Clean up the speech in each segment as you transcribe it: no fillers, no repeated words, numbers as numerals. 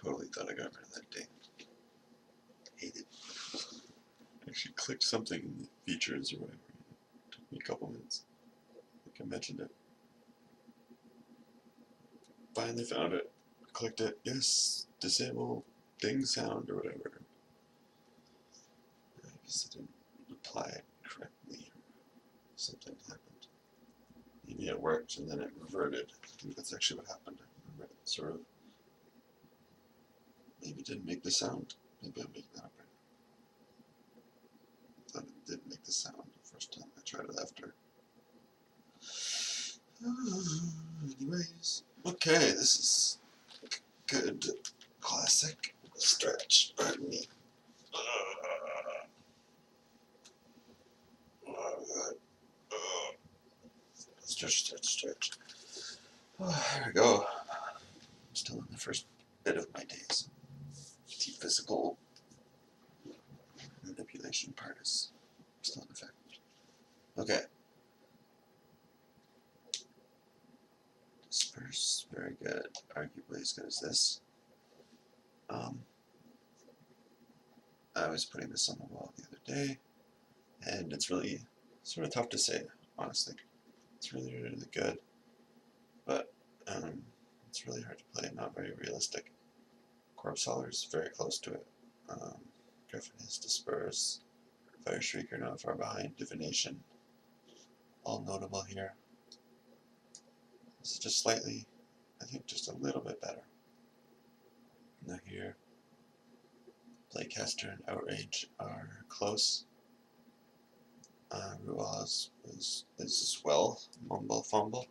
Totally thought I got rid of that thing. Hate it. I actually clicked something in the features or whatever. It took me a couple minutes. I think I mentioned it. Finally found it. Clicked it. Yes, disable ding sound or whatever. I guess I didn't apply it correctly or something happened. Maybe it worked and then it reverted. I think that's actually what happened. I remember it sort of. Maybe it didn't make the sound. Maybe I'm making that up right now. I thought it did make the sound the first time I tried it after. Anyways, okay, this is good classic stretch. Pardon me. Stretch, stretch, stretch. There we go. I'm still in the first bit of my days. The physical manipulation part is still in effect. Okay. Disperse, very good. Arguably as good as this. I was putting this on the wall the other day, and it's really sort of tough to say, honestly. It's really, really good, but it's really hard to play, not very realistic. Corpse Hauler is very close to it. Griffin is Disperse, Fire Shrieker not far behind, Divination, all notable here. This is just slightly, I think just a little bit better. Now here, Playcaster and Outrage are close. Ruaz is as well, Mumble Fumble.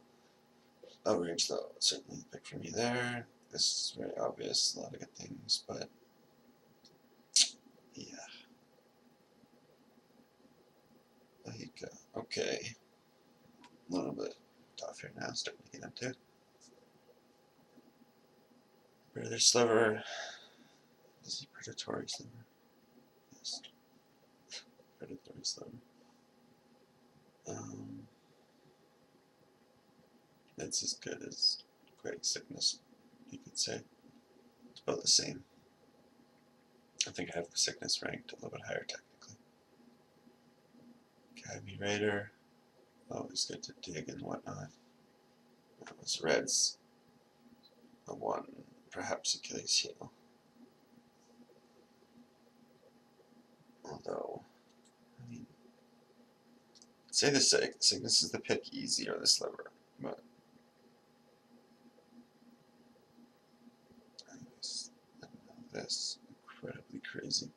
Outrage though, certainly the pick for me there. This is very obvious, a lot of good things, but yeah. Like, okay. A little bit tough here now, starting to get into. Predator Sliver. Is he Predatory Sliver? Yes. Predatory Sliver. It's as good as Great Sickness, you could say. It's about the same. I think I have the Sickness ranked a little bit higher technically. Academy Raider. Always good to dig and whatnot. That was Red's. A one, perhaps Achilles heel. Although, I mean, I'd say the Sickness is the pick easy or the Sliver, but anyways, this incredibly crazy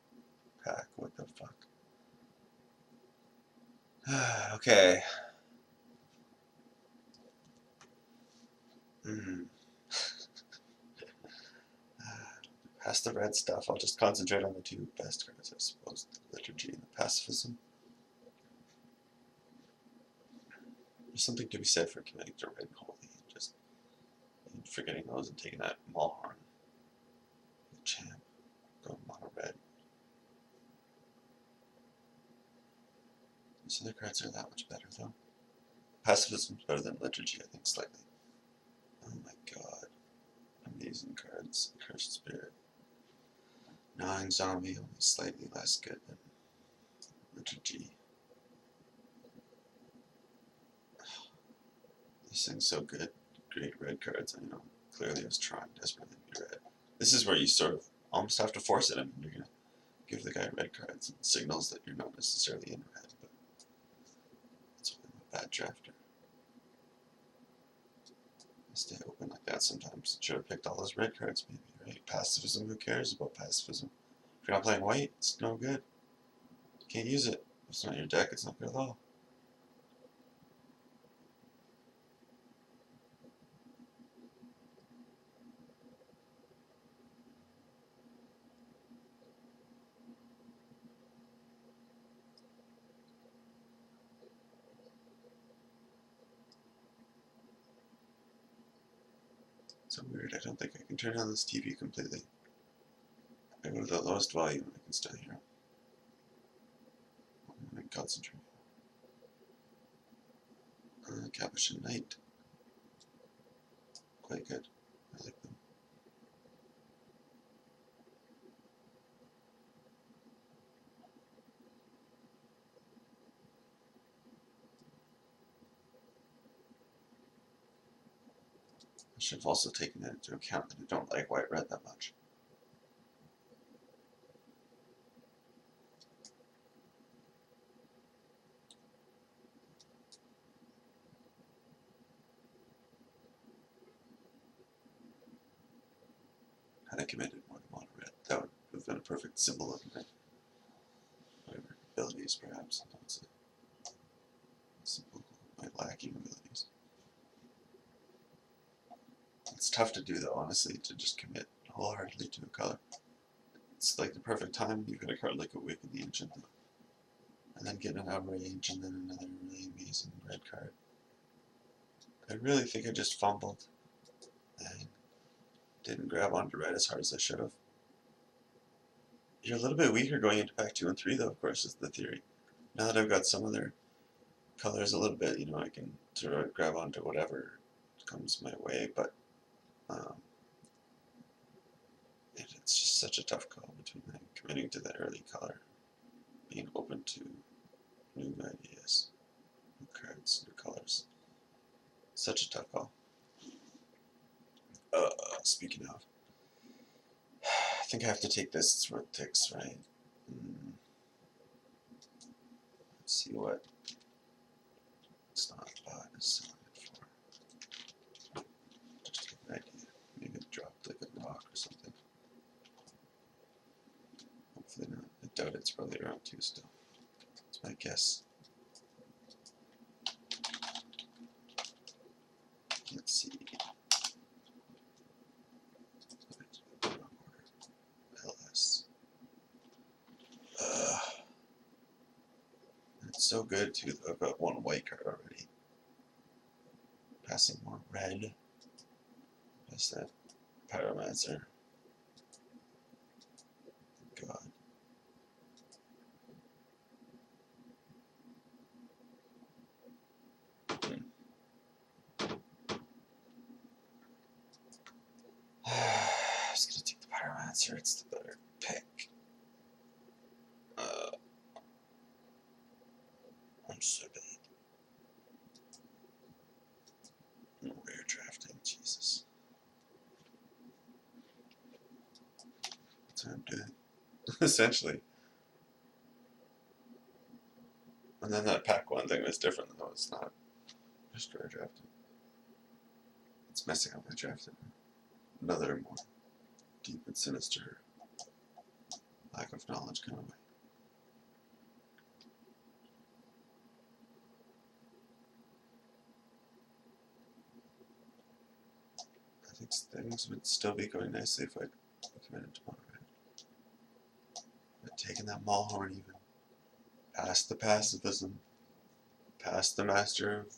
pack. What the fuck? Okay. Past the red stuff, I'll just concentrate on the two best cards, I suppose. The Liturgy and the Pacifism. There's something to be said for committing to Red Holy, just forgetting those and taking that Maulhorn. Champ, go mono red. These other cards are that much better though. Pacifism's better than Liturgy, I think, slightly. Oh my god. Amazing cards. Cursed Spirit. Gnawing Zombie, only slightly less good than Liturgy. This thing's so good. Great red cards. I know. Clearly I was trying desperately to be red. This is where you sort of almost have to force it. I mean, you're going to give the guy red cards and signals that you're not necessarily in red, but that's why I'm a bad drafter. I stay open like that sometimes. Should have picked all those red cards maybe, right? Pacifism, who cares about pacifism? If you're not playing white, it's no good. You can't use it. If it's not in your deck, it's not good at all. So weird, I don't think I can turn on this TV completely. I go to the lowest volume and I can still hear. I'm going to concentrate. Capuchin Knight. Quite good. I like them. should have also taken that into account that I don't like white-red that much. Had I committed more to mono red, that would have been a perfect symbol of my whatever abilities, perhaps. That's a symbol of my lacking abilities. It's tough to do, though, honestly, to just commit wholeheartedly to a color. It's like the perfect time. You've got a card like a Wick of the Ancient, and then get an outrage, and then another really amazing red card. I really think I just fumbled and didn't grab onto red as hard as I should have. You're a little bit weaker going into pack 2 and 3, though, of course, is the theory. Now that I've got some other colors a little bit, you know, I can sort of grab onto whatever comes my way, but it's just such a tough call between committing to that early color, being open to new ideas, new cards, new colors. Such a tough call. Speaking of, I think I have to take this. It's worth ticks, right? Let's see what it's not bought is selling it for. Just an idea. Maybe it dropped like a rock or something. Hopefully not. I doubt it's probably around 2 still. That's my guess. Let's see. LS. It's so good too. I've got one white card already. Passing more red. Pass that Pyromancer. God. I was gonna take the Pyromancer. It's the better pick. I'm so bad. No rare drafting, Jesus. That's what I'm doing. Essentially. And then that pack 1 thing was different, though. It's not just rare drafting. It's messing up my drafting. Another more deep and sinister lack of knowledge kind of way. I think things would still be going nicely if I committed to mono red. But taking that Maulhorn even, past the pacifism, past the master of,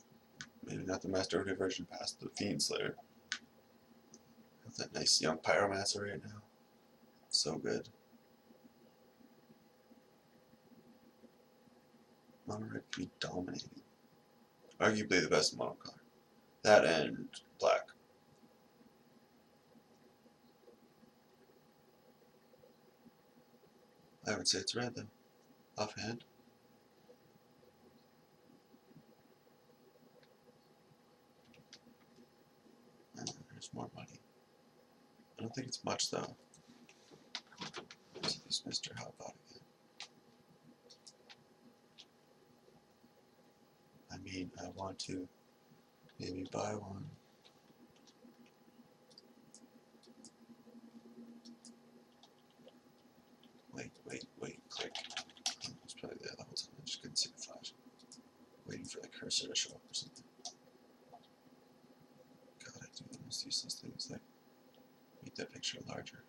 maybe not the master of diversion, past the Fiend Slayer. Have that nice young Pyromancer right now. So good. Mono red can be dominating. Arguably the best mono color. That and black. I would say it's red though, offhand. There's more money. I don't think it's much though. This is Mr. Hotbot again. I mean, I want to maybe buy one. Wait, click. It was probably there the whole time. I just couldn't see the flash. Waiting for the cursor to show up or something. God, I do the most useless things like make that picture larger.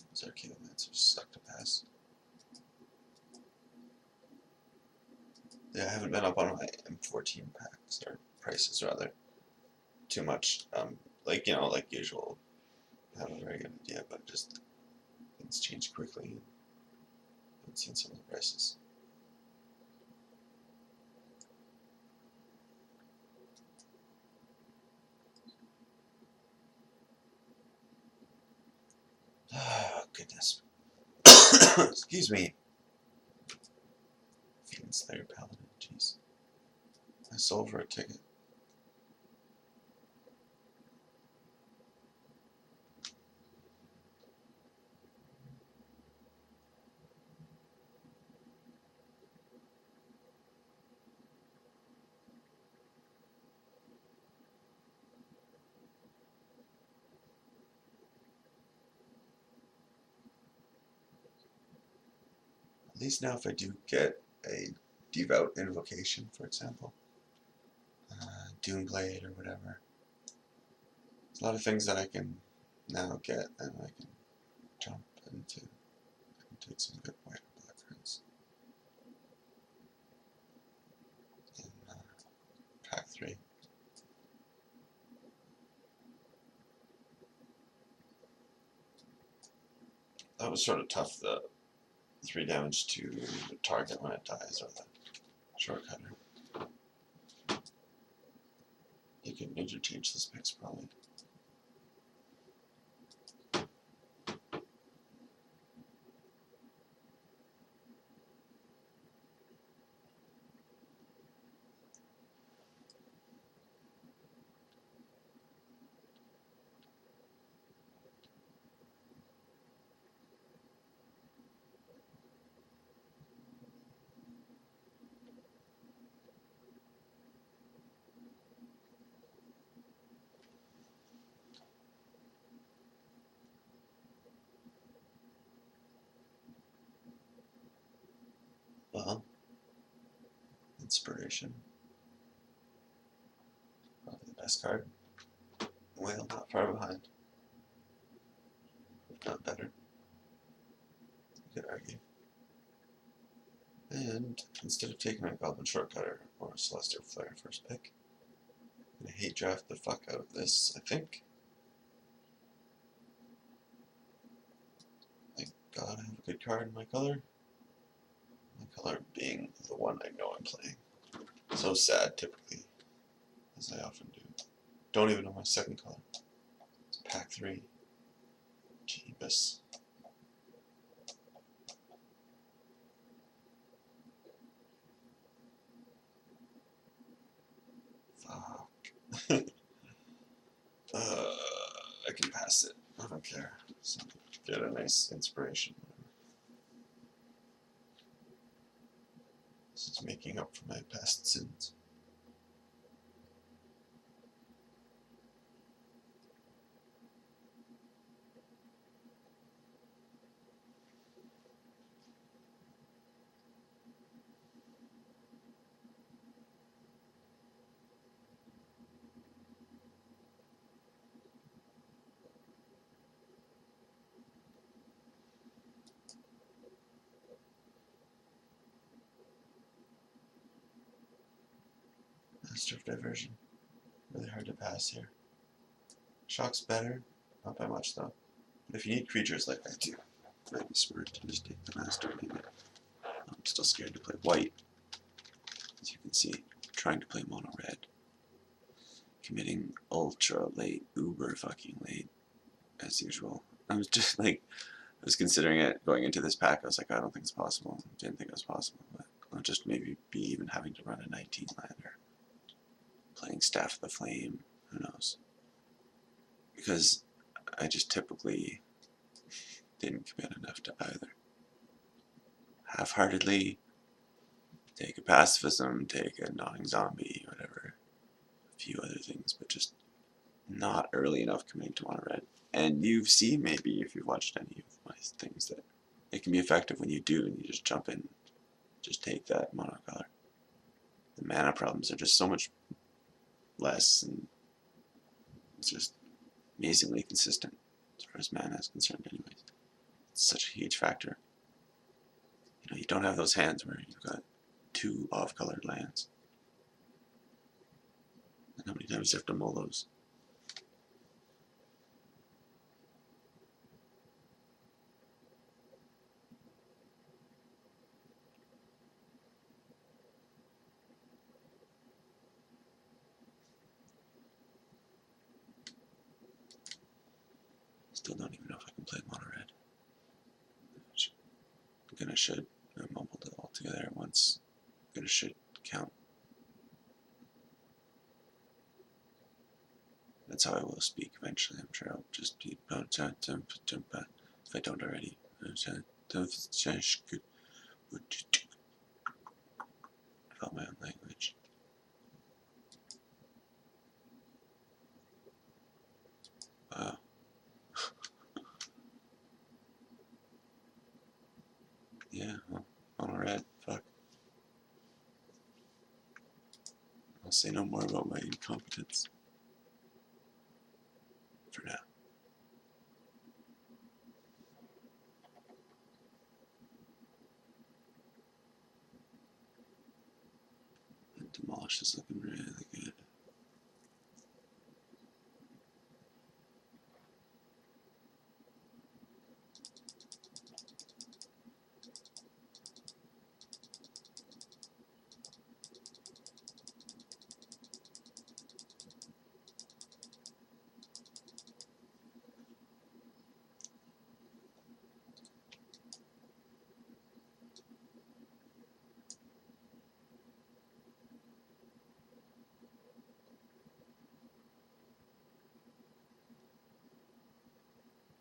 Those Archaeomancers suck to pass. Yeah, I haven't been up on my M14 packs, or prices rather, too much. Like, you know, like usual, I have a very good idea, but just things change quickly. I haven't seen some of the prices. Oh, goodness. Excuse me. Feeling Slayer Paladin, jeez. I sold for a ticket. At least now if I do get a Devout Invocation, for example, Doomblade or whatever, there's a lot of things that I can now get and I can jump into and take some good white and black cards in pack 3. That was sort of tough, the 3 damage to the target when it dies, or the shortcutter. You can interchange this picks probably. Well, Inspiration, probably the best card. Whale not far behind, if not better, you could argue. And instead of taking a Goblin Shortcutter or a Celestial Flare first pick, I'm going to hate draft the fuck out of this, I think. Thank God I have a good card in my color. My color being the one I know I'm playing. So sad, typically, as I often do. Don't even know my second color. It's pack 3. Jeebus. Fuck. I can pass it. I don't care. So get a nice inspiration. This is making up for my past sins. Master of Diversion. Really hard to pass here. Shock's better. Not by much though. But if you need creatures like I do, it might be smart to just take the Master maybe. I'm still scared to play white. As you can see, I'm trying to play mono red. Committing ultra late, uber fucking late, as usual. I was just like, I was considering it going into this pack. I was like, I don't think it's possible. Didn't think it was possible, but I'll just maybe be even having to run a 19 lander. Playing Staff of the Flame, who knows? Because I just typically didn't commit enough to either. Half-heartedly, take a pacifism, take a gnawing zombie, whatever. A few other things, but just not early enough committing to mono red. And you've seen maybe, if you've watched any of my things, that it can be effective when you do, and you just jump in, just take that mono color. The mana problems are just so much less, and it's just amazingly consistent as far as mana is concerned anyways. It's such a huge factor. You know, you don't have those hands where you've got 2 off-colored lands. And how many times do you have to mull those? Still don't even know if I can play mono red. I should. I mumbled it all together at once. should count. That's how I will speak eventually. I'm sure I'll just be if I don't already. About my own language. Wow. Yeah, well, alright, fuck. I'll say no more about my incompetence. For now. And Demolish is looking really good.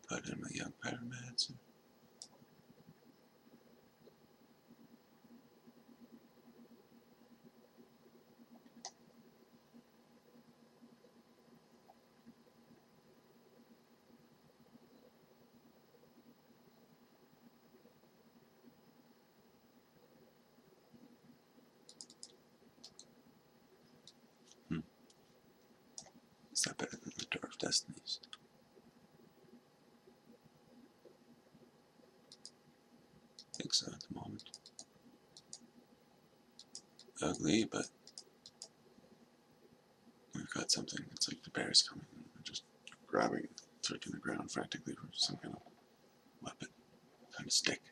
Put in my young pyramids. Is that better than the Door of Destinies? I think so at the moment. Ugly, but we've got something. It's like the bear's coming and we're just grabbing, searching the ground frantically for some kind of weapon, kind of stick.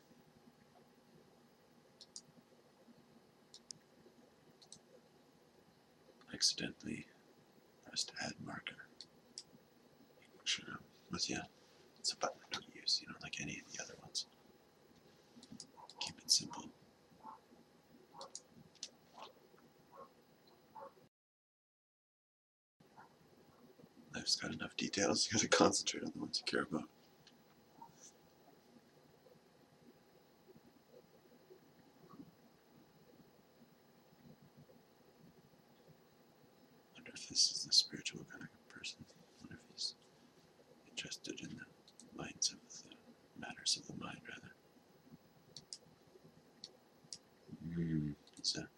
Accidentally pressed add marker. Make sure I'm with you. It's a button I don't use, you know, like any of the other ones. Keep it simple. Life's got enough details, you gotta concentrate on the ones you care about. I wonder if this is the spiritual kind of person. I wonder if he's interested in the minds of the matters of the mind, rather. He's a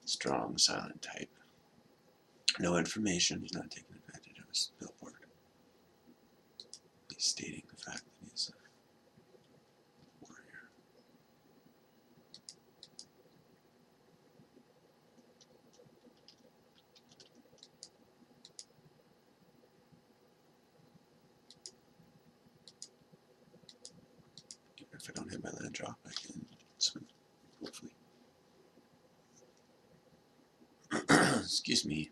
strong, silent type. No information, he's not taking advantage of his billboard. He's stating the fact that he's a warrior. If I don't hit my land drop, I can swim, hopefully. Excuse me.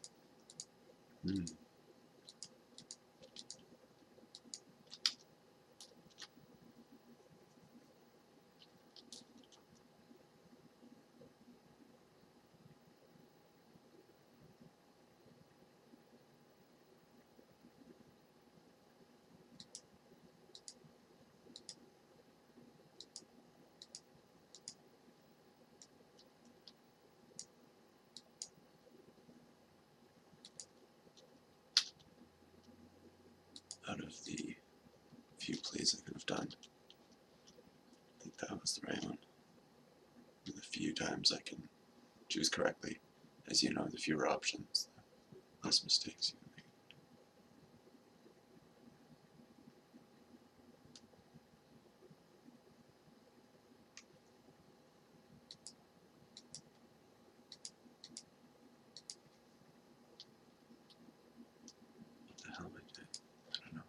Out of the few plays I could have done, I think that was the right one. The few times I can choose correctly, as you know, the fewer options, the less mistakes you can make. What the hell am I doing? I don't know.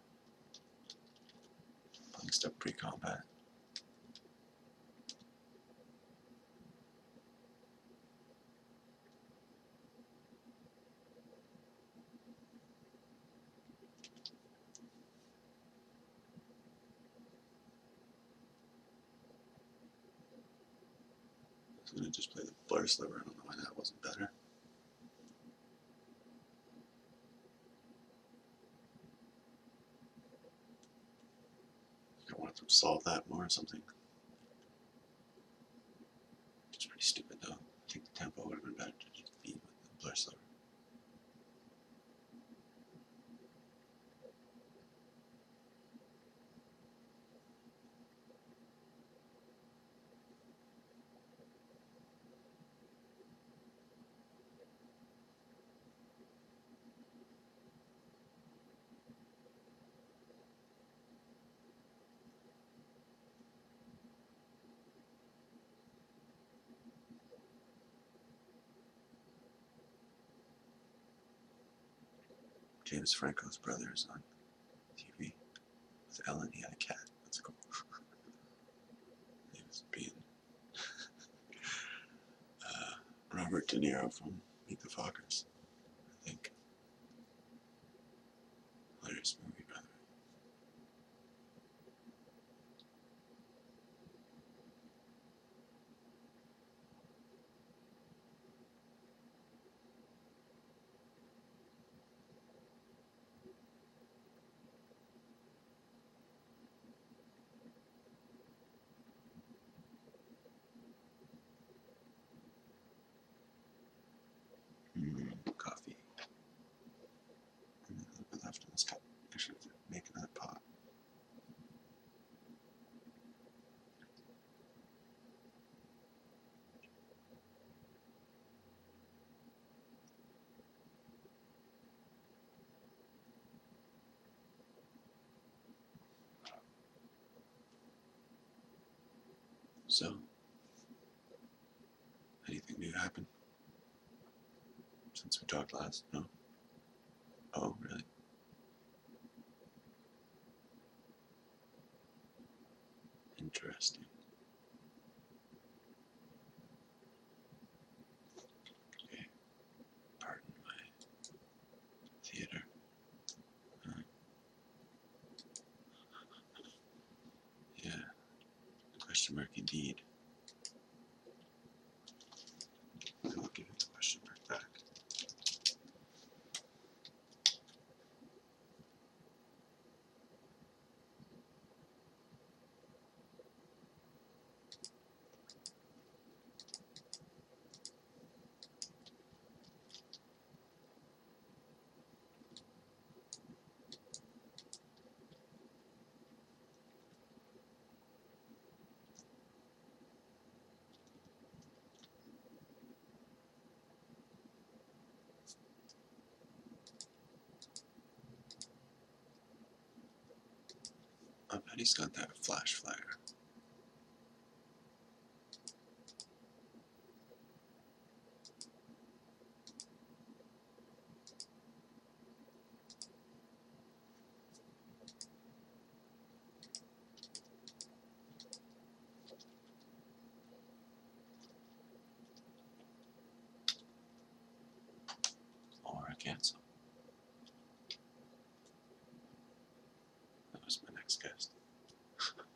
Playing stuff pre-combat. I'm gonna just play the Blur Sliver. I don't know why that wasn't better. I wanted to solve that more or something. It's pretty stupid though. I think the tempo would have been better to just beat with the Blur Sliver. James Franco's brother is on TV with Ellen. He had a cat. That's cool. He was being Robert De Niro from Meet the Fockers, I think. Hilarious movie, by the way. Coffee. And a little bit left in this cup. I should make another pot. So, anything new happen since we talked last? No? Oh, really? Interesting. Okay. Pardon my theater. Yeah. Question mark indeed. I'll give it the question mark back. I bet he's got that flash flare. Or a cancel. That was my next guest.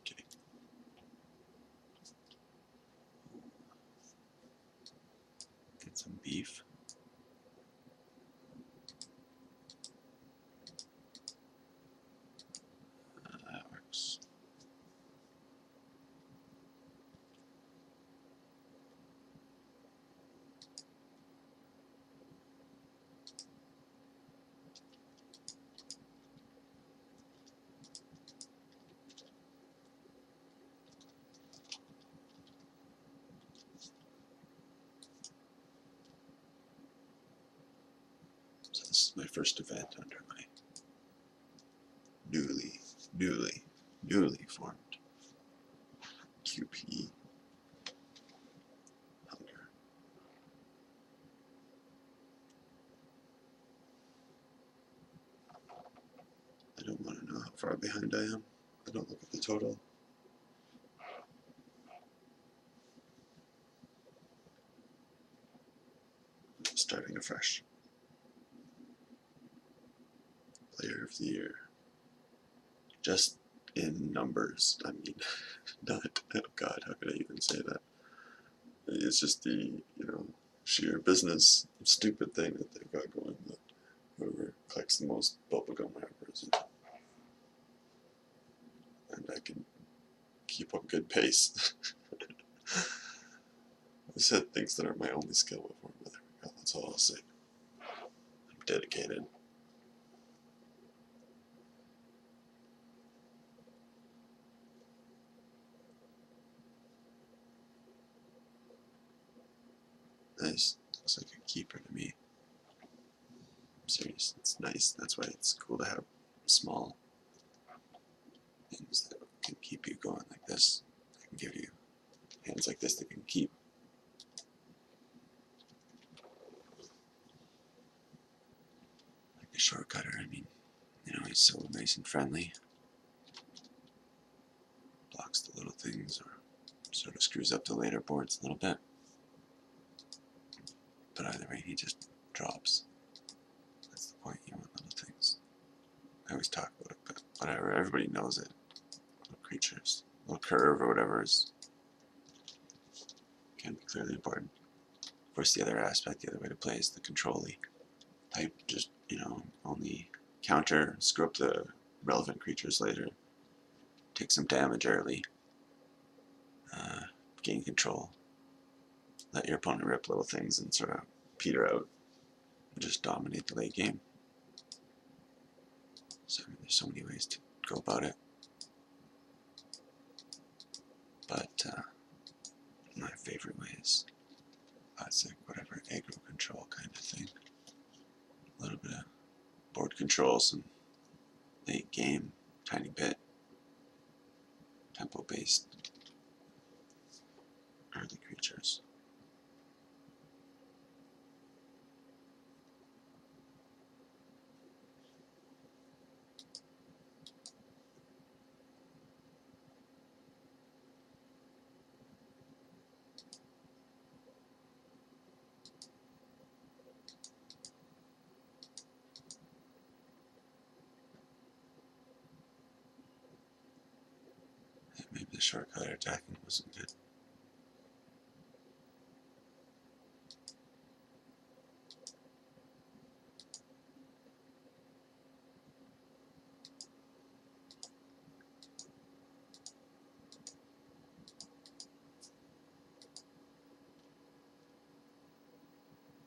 Kidding. Get some beef. That works. So this is my first event under my newly formed QP hunger. I don't want to know how far behind I am. I don't look at the total. Starting afresh. Player of the year. Just in numbers. I mean, not, oh God, how could I even say that? It's just the, sheer business stupid thing that they've got going, that whoever collects the most bubblegum wrappers, and I can keep up good pace. I said things that are my only skill before, but there we go, that's all I'll say. I'm dedicated. Nice. Looks like a keeper to me. I'm serious. It's nice. That's why it's cool to have small things that can keep you going like this. I can give you hands like this that can keep. Like a short cutter. I mean, he's so nice and friendly. Blocks the little things, or sort of screws up the later boards a little bit. But either way, he just drops. That's the point. You want little things. I always talk about it, but whatever. Everybody knows it. Little creatures, little curve or whatever can be clearly important. Of course, the other aspect, the other way to play is the control-y type. Just only counter, screw up the relevant creatures later, take some damage early, gain control, let your opponent rip little things and sort of peter out and just dominate the late game. So there's so many ways to go about it. But my favorite way is classic, whatever, aggro control kind of thing. A little bit of board control, some late game, tiny bit, tempo based early creatures. Yeah, maybe the short color attacking wasn't good.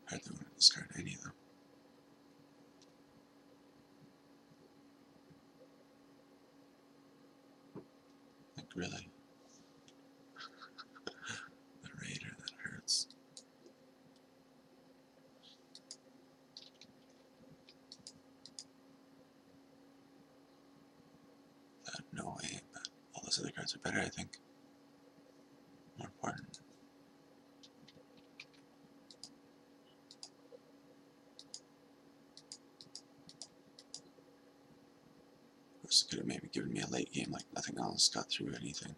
I hardly want to discard any of them. Like, really? The Raider, that hurts. No way, but all those other cards are better, I think. More important. This could have maybe given me a late game, like nothing else got through anything.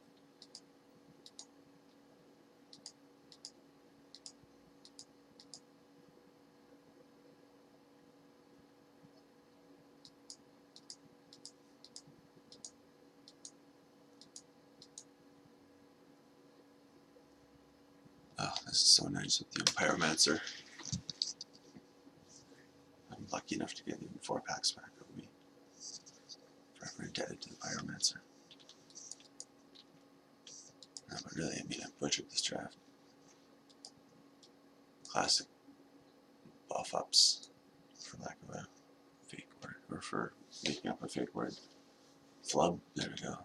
Oh, this is so nice with the Pyromancer. I'm lucky enough to get even 4 packs back. I'll be forever indebted to the Pyromancer. No, but really, I mean, I butchered this draft. Classic buff ups, for lack of a fake word, or for making up a fake word. Flub, there we go.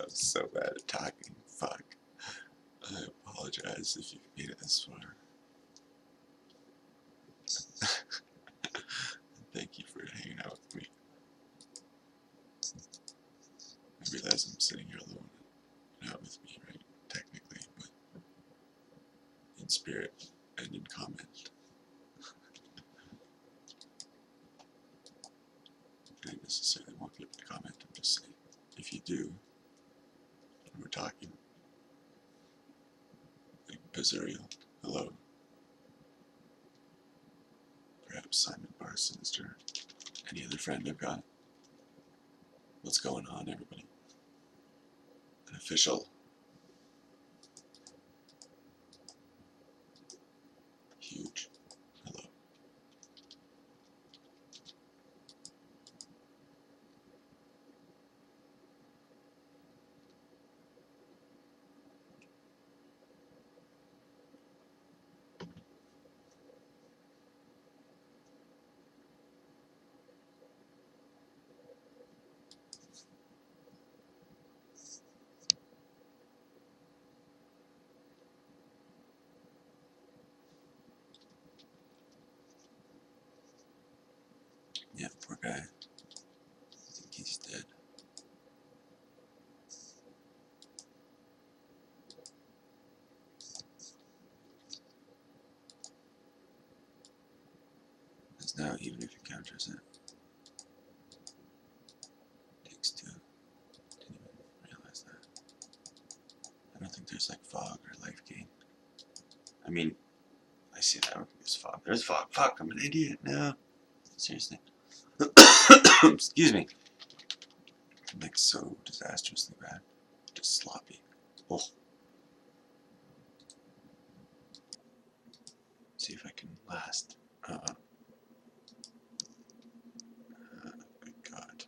I'm so bad at talking. Fuck. I apologize if you've made it this far. Thank you for hanging out with me. I realize I'm sitting here alone, not with me, right? Technically, but in spirit and in comment. I don't necessarily want people to comment, I'm just saying, if you do, and we're talking, Azuriel. Hello. Perhaps Simon Bar Sinister. Any other friend I've got? What's going on, everybody? An official. Huge. Hello. Yeah, poor guy. I think he's dead. Because now, even if he counters it, takes 2. Didn't even realize that. I don't think there's like fog or life gain. I mean, I see that there's fog. There's fog. Fuck, I'm an idiot. No. Seriously. Excuse me. I'm like so disastrously bad. Just sloppy. Oh. See if I can last. Good God.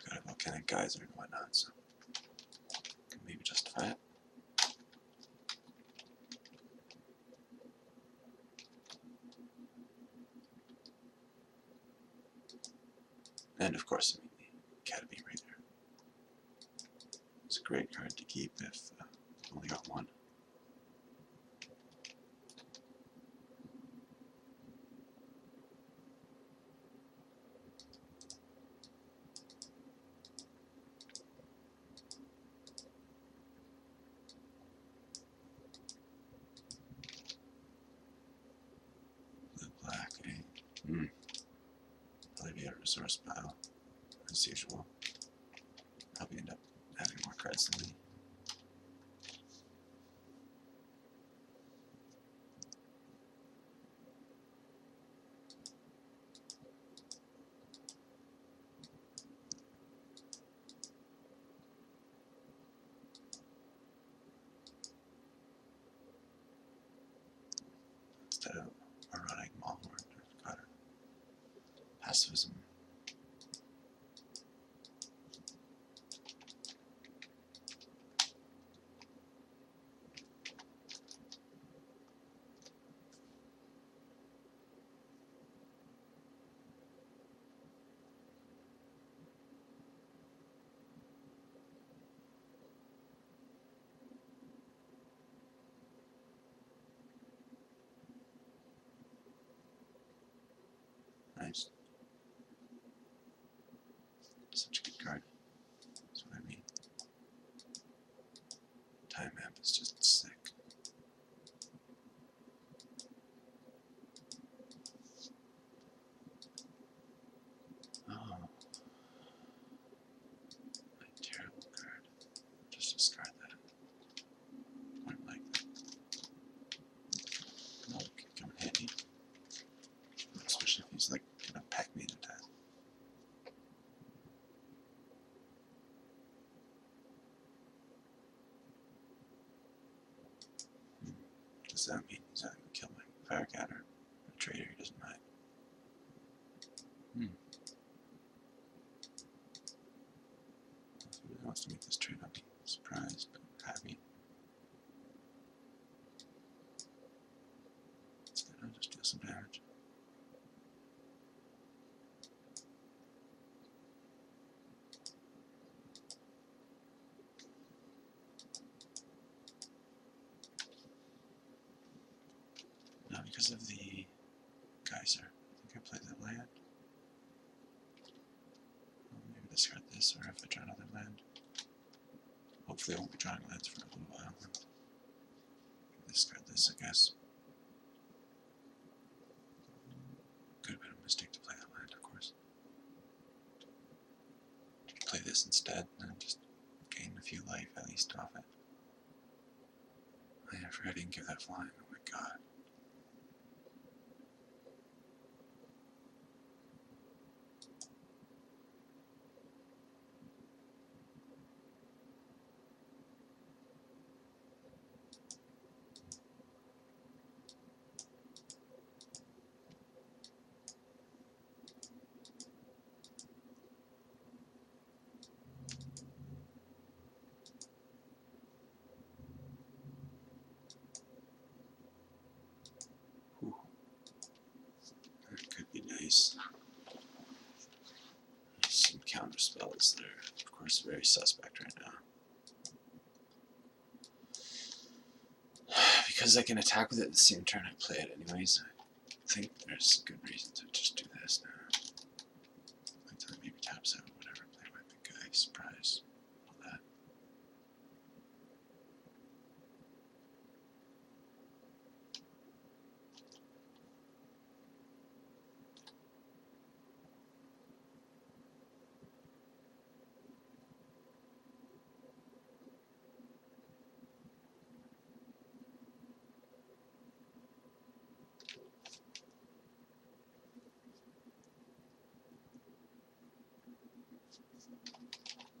Got a volcanic geyser and whatnot, so can maybe justify it. And of course, I mean, the Academy right there. It's a great card to keep if you only got one. Blue, black, eh? Probably be a resource pile, as usual. Probably end up having more cards than me. Instead of a running Maulhorn, I've got a pacifism. Nice. Such a good card. That's what I mean. Time map is just sick. Oh. A terrible card. Just discard that. Point like that. No, it can come in handy. Especially if he's like gonna pack me to death. Does that mean he's not gonna kill my Firecatter? A traitor, he doesn't mind. If he really wants to make this trade, I'll be surprised, but happy. Instead, I'll just deal some damage. Now, because of the geyser, I think I played that land. Well, maybe discard this, or if I draw another land. Hopefully I won't be drawing lands for a little while. Discard this, I guess. Could have been a mistake to play that land, of course. play this instead and just gain a few life at least off it. I forgot I didn't give that flying. Oh my god. Whew. That could be nice. Some counter spells that are, of course, very suspect right now. Because I can attack with it the same turn I play it anyways, I think there's good reason to just do this now. Until it maybe taps out, whatever, play my big guy, surprise, all that.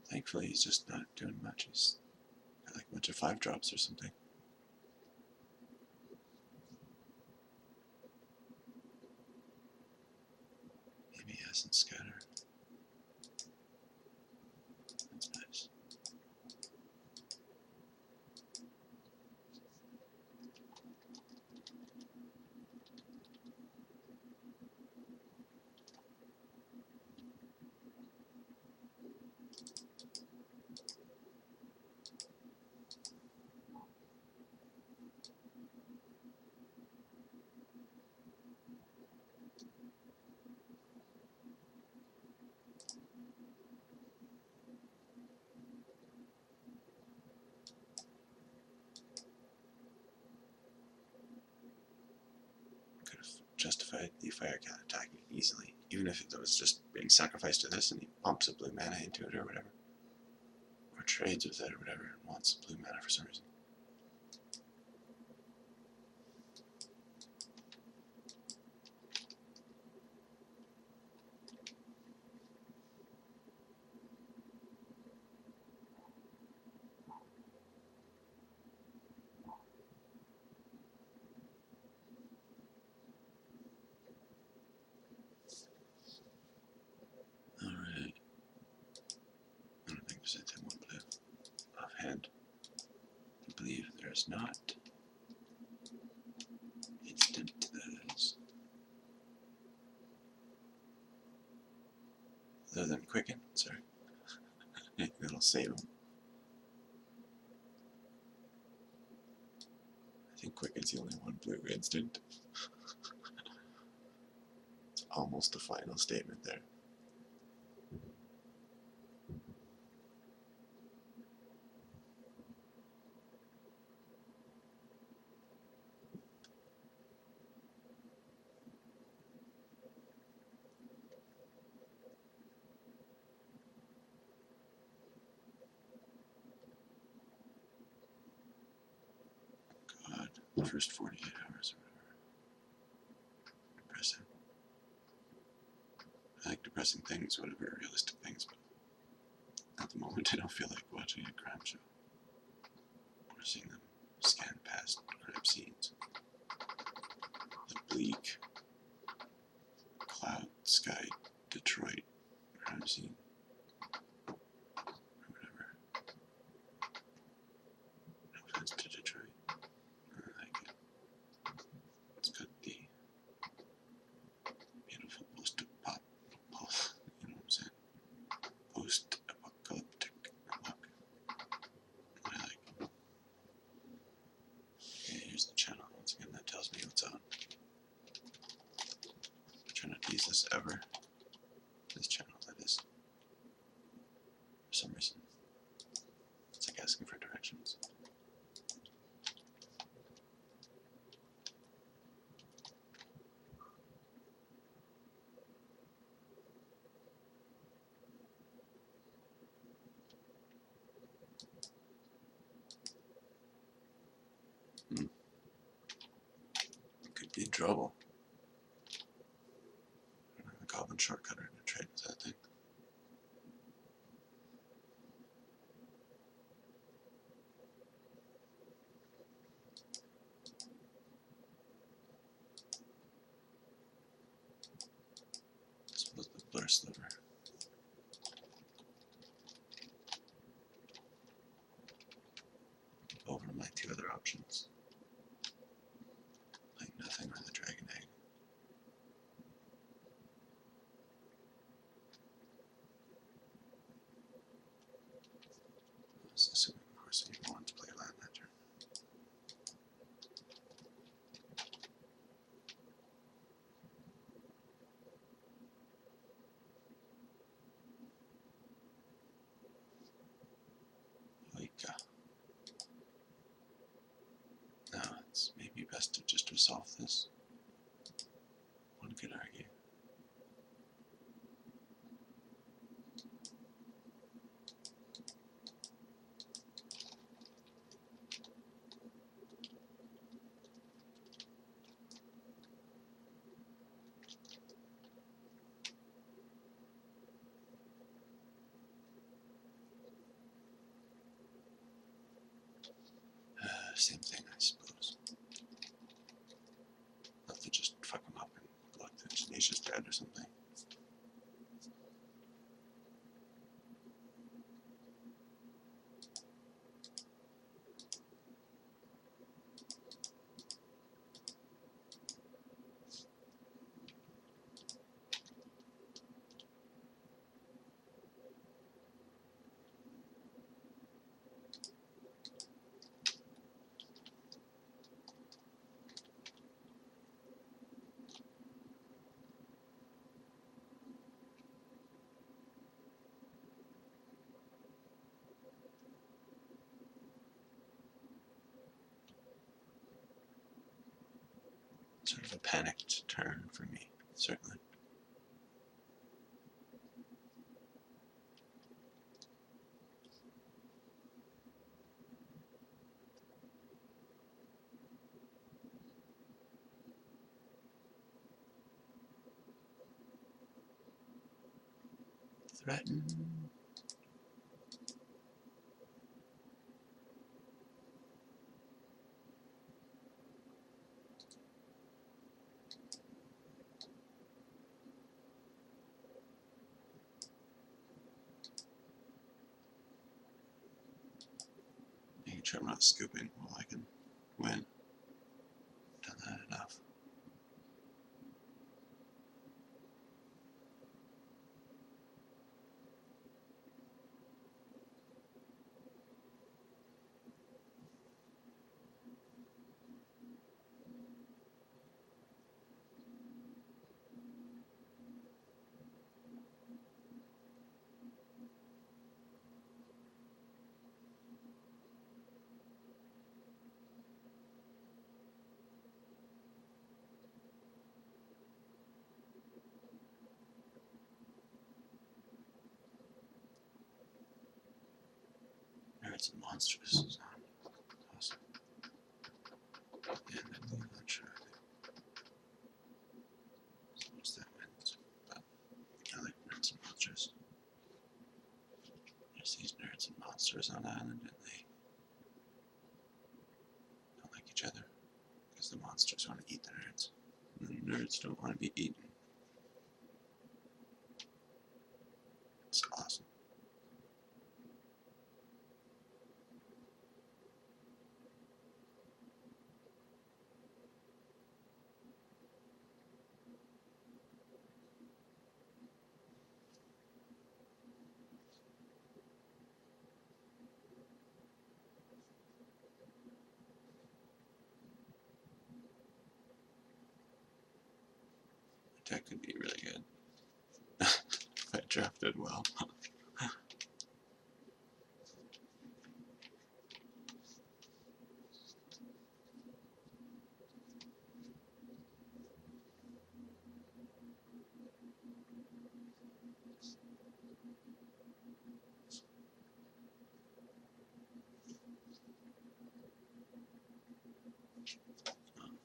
Thankfully, he's just not doing much. He's got like a bunch of 5-drops or something. Maybe he hasn't scattered. That's nice. Could have justified the fire cat attacking easily, even if it was just being sacrificed to this and he pumps a blue mana into it or whatever. Or trades with it or whatever and wants blue mana for some reason. Alright. I don't think there's anything one blue. Offhand. I believe there is not. Instant that is. Other than Quicken, sorry. It'll save him. I think Quicken's the only one blue instant. It's almost a final statement there. God, the first 48 hours or whatever. Depressing. I like depressing things, whatever, realistic things, but at the moment I don't feel like watching a crime show. Or seeing them scan past crime scenes. The bleak cloud sky Detroit crime scene. Or whatever. No offense to Detroit. I like it. It's got the beautiful post-pop, you know what I'm saying? Post-apocalyptic look. I like it. Okay, here's the channel. Once again, that tells me what's on. I'm trying not to use this ever. This channel, that is. For some reason. It's like asking for directions. trouble. I don't have a goblin shortcutter to trade with that thing. I suppose the blur sliver. Over my two other options. Like nothing or the dragon egg. I was assuming, of course, I wanted to play land that turn. Like, now it's maybe best to just resolve this. One could argue. Same thing, I suppose. Have to just fuck him up and look like the tenacious dead or something. Sort of a panicked turn for me, certainly. Threaten. Making sure I'm not scooping while I can win. Done that enough. Nerds and monsters is on. Awesome. And I'm not sure. Suppose that wins. But I like nerds and monsters. There's these nerds and monsters on the island, and they don't like each other because the monsters want to eat the nerds, and the nerds don't want to be eaten. It's awesome. The deck could be really good if I drafted well.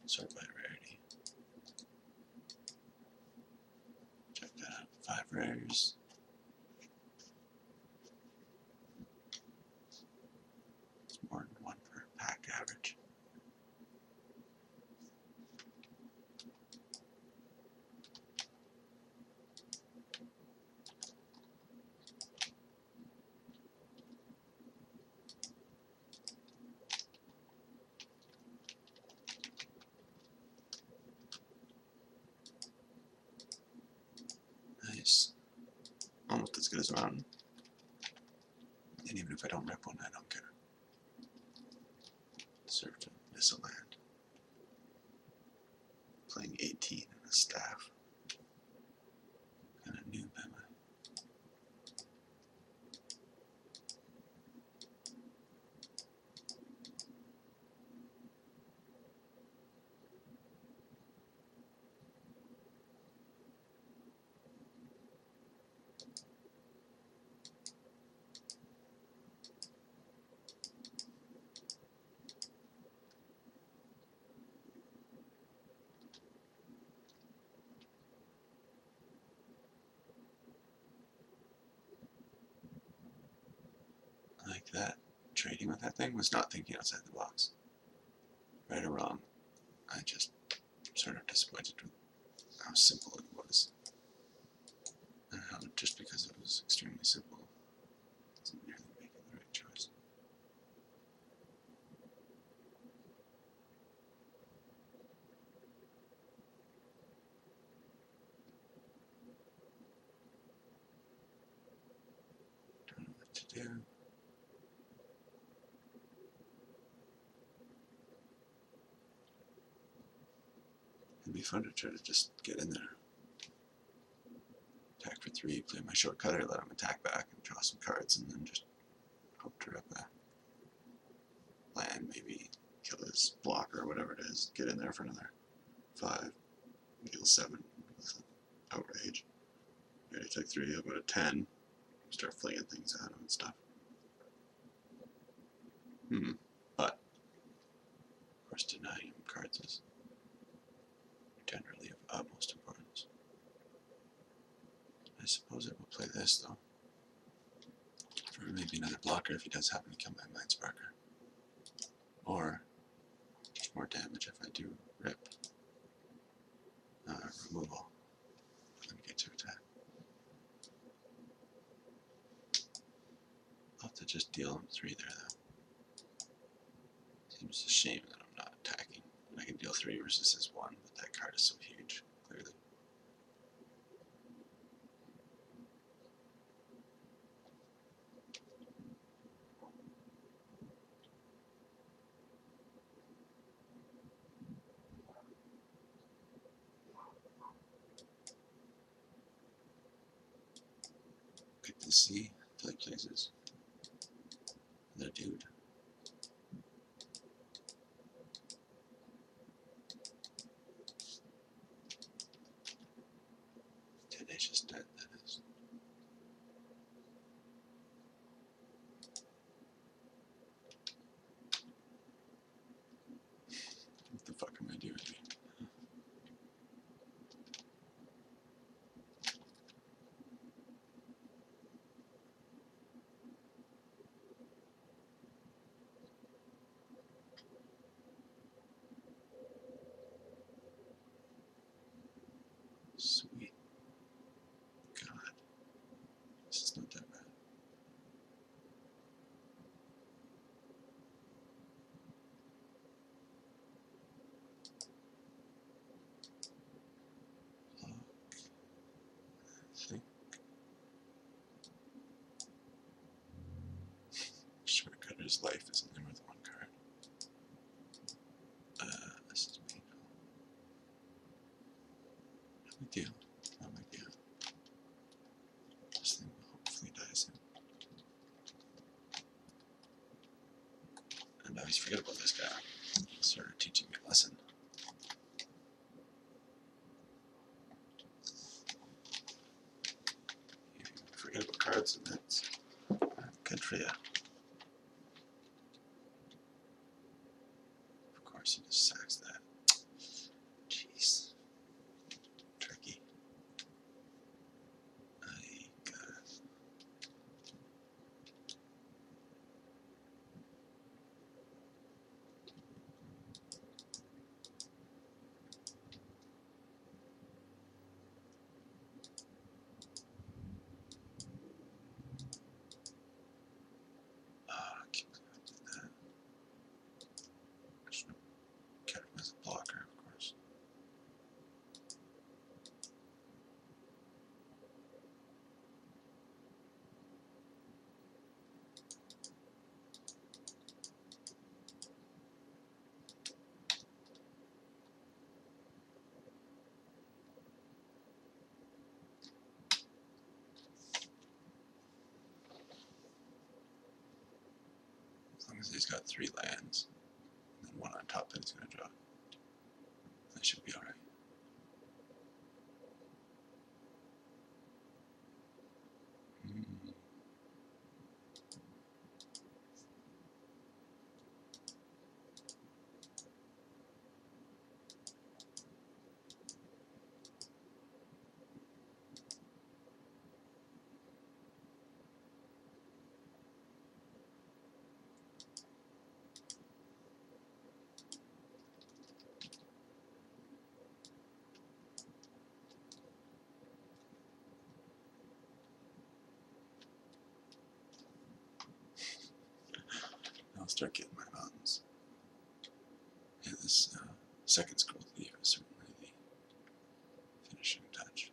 Sort by rarity. matters. It's more than one per pack average. Nice. Almost as good as a mountain. And even if I don't rip one, I don't care. Deserve to miss a land. Playing 18 in a staff. Kind of noob, am I? Like that. Trading with that thing was not thinking outside the box. Right or wrong, I just sort of disappointed with how simple it was. And how just because it was extremely simple doesn't nearly make it the right choice. Don't know what to do. It'd be fun to try to just get in there. Attack for 3, play my short cutter, let him attack back and draw some cards, and then just hope to rip a land, maybe kill his blocker or whatever it is, get in there for another 5, deal 7 with outrage. Already took 3, I'll go to 10, start flinging things at him and stuff. But, of course, denying him cards is generally of utmost importance. I suppose I will play this, though, for maybe another blocker if he does happen to kill my Mind Sparker. Or, just more damage if I do rip removal. Let me get to attack. I'll have to just deal him 3 there, though. Seems a shame that I'm not attacking. I can deal 3 versus his 1, but that card is so huge, clearly. Pick the C until he places another dude. Tenacious Dead, that is. What the fuck am I doing here? Sweet God. This is not that bad. Look, I think Shortcutter's life is only worth 1 card. This is painful. No big deal. No big deal. This thing will hopefully die soon. And I always forget about this guy. He started teaching me a lesson. If you forget about cards, then that's good for you. Of course, he just sacks that. Jeez. Tricky. long as he's got 3 lands, and 1 on top that he's going to draw, that should be alright. I'll start getting my mountains. Yeah, this second scroll thief is certainly the finishing touch.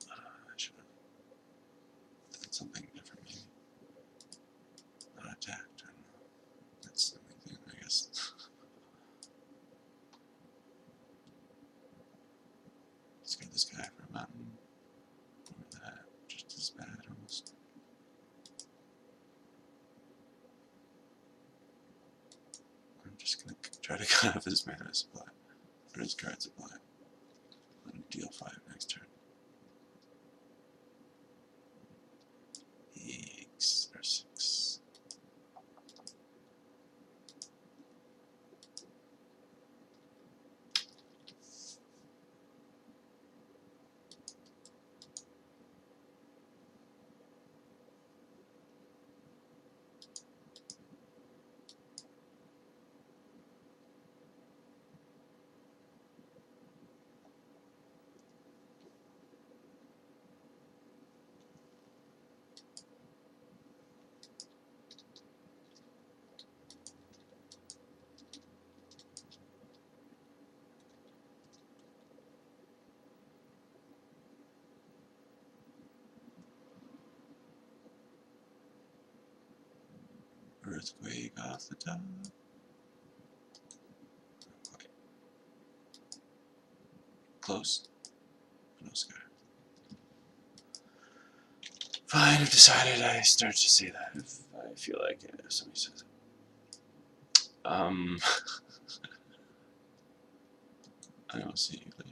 I should have done something different, maybe. Not attacked, I don't know. That's the only thing, I guess. Let's get this guy for a mountain. Or that, just as bad almost. I'm just gonna try to cut off his mana supply, or his card supply. Let him deal 5 next turn. Yikes, or 6. Earthquake off the top. Quite close. No sky. Fine, I've decided I start to say that if I feel like it, if somebody says it. I will see you later.